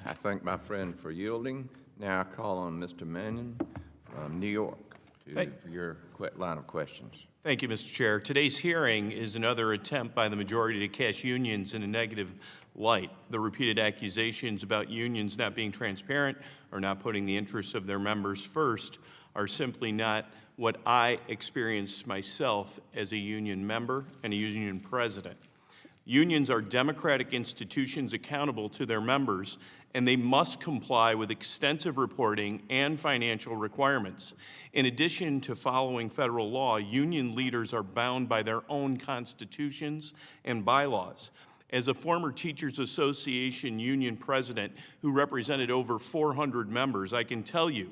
I thank my friend for yielding. Now I call on Mr. Mannion from New York for your line of questions. Thank you, Mr. Chair. Today's hearing is another attempt by the majority to cast unions in a negative light. The repeated accusations about unions not being transparent or not putting the interests of their members first are simply not what I experienced myself as a union member and a union president. Unions are democratic institutions accountable to their members, and they must comply with extensive reporting and financial requirements. In addition to following federal law, union leaders are bound by their own constitutions and bylaws. As a former Teachers Association union president who represented over 400 members, I can tell you,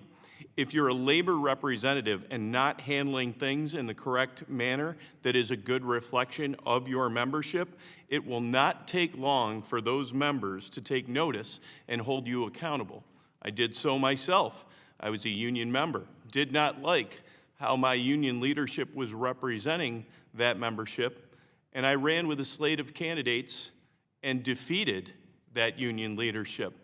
if you're a labor representative and not handling things in the correct manner that is a good reflection of your membership, it will not take long for those members to take notice and hold you accountable. I did so myself. I was a union member, did not like how my union leadership was representing that membership, and I ran with a slate of candidates and defeated that union leadership.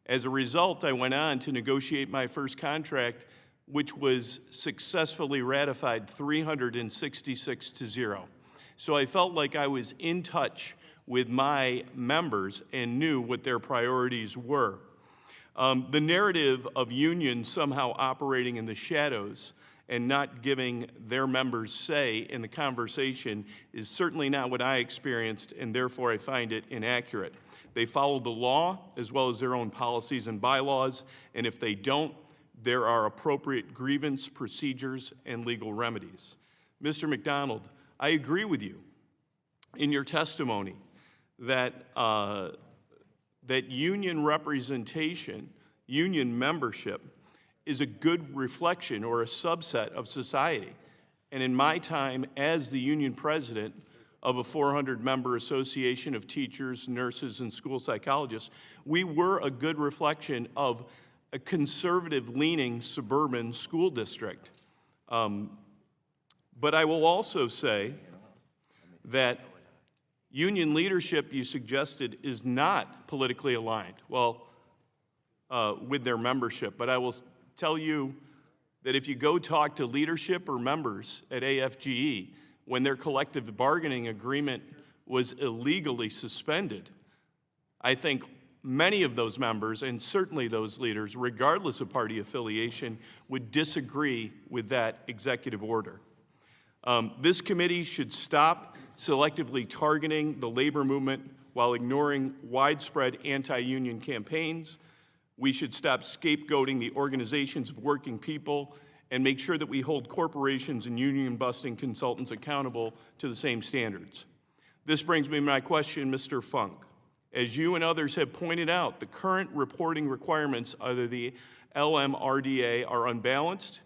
As a result, I went on to negotiate my first contract, which was successfully ratified 366-0. So I felt like I was in touch with my members and knew what their priorities were. The narrative of unions somehow operating in the shadows and not giving their members say in the conversation is certainly not what I experienced, and therefore I find it inaccurate. They follow the law as well as their own policies and bylaws, and if they don't, there are appropriate grievance procedures and legal remedies. Mr. McDonald, I agree with you in your testimony that, that union representation, union membership, is a good reflection or a subset of society. And in my time as the union president of a 400-member association of teachers, nurses, and school psychologists, we were a good reflection of a conservative-leaning suburban school district. But I will also say that union leadership, you suggested, is not politically aligned, with their membership. But I will tell you that if you go talk to leadership or members at AFGE, when their collective bargaining agreement was illegally suspended, I think many of those members, and certainly those leaders, regardless of party affiliation, would disagree with that executive order. This committee should stop selectively targeting the labor movement while ignoring widespread anti-union campaigns. We should stop scapegoating the organizations of working people and make sure that we hold corporations and union-busting consultants accountable to the same standards. This brings me to my question, Mr. Funk. As you and others have pointed out, the current reporting requirements under the LMRDA are unbalanced,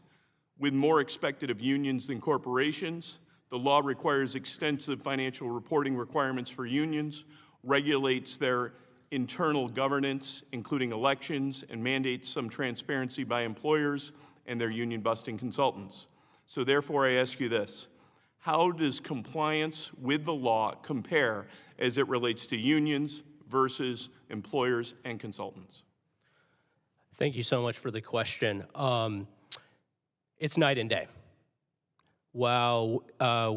with more expected of unions than corporations. The law requires extensive financial reporting requirements for unions, regulates their internal governance, including elections, and mandates some transparency by employers and their union-busting consultants. So therefore, I ask you this: how does compliance with the law compare as it relates to unions versus employers and consultants? Thank you so much for the question. It's night and day. While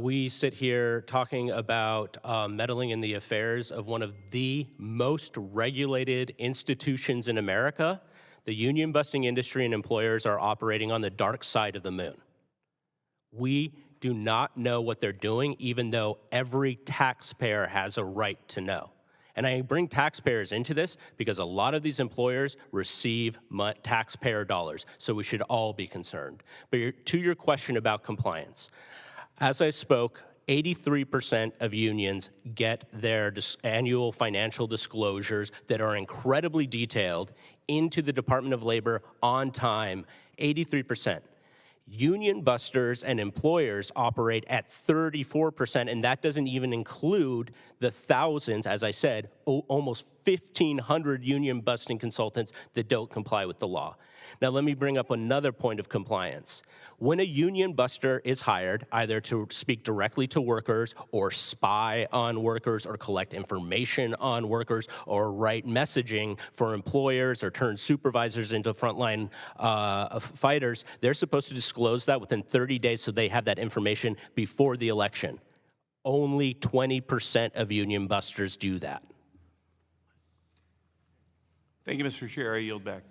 we sit here talking about meddling in the affairs of one of the most regulated institutions in America, the union-busting industry and employers are operating on the dark side of the moon. We do not know what they're doing, even though every taxpayer has a right to know. And I bring taxpayers into this because a lot of these employers receive taxpayer dollars, so we should all be concerned. But to your question about compliance, as I spoke, 83% of unions get their annual financial disclosures that are incredibly detailed into the Department of Labor on time, 83%. Union busters and employers operate at 34%, and that doesn't even include the thousands, as I said, almost 1,500 union busting consultants that don't comply with the law. Now, let me bring up another point of compliance. When a union buster is hired, either to speak directly to workers or spy on workers or collect information on workers or write messaging for employers or turn supervisors into frontline fighters, they're supposed to disclose that within 30 days so they have that information before the election. Only 20% of union busters do that. Thank you, Mr. Chair. I yield back.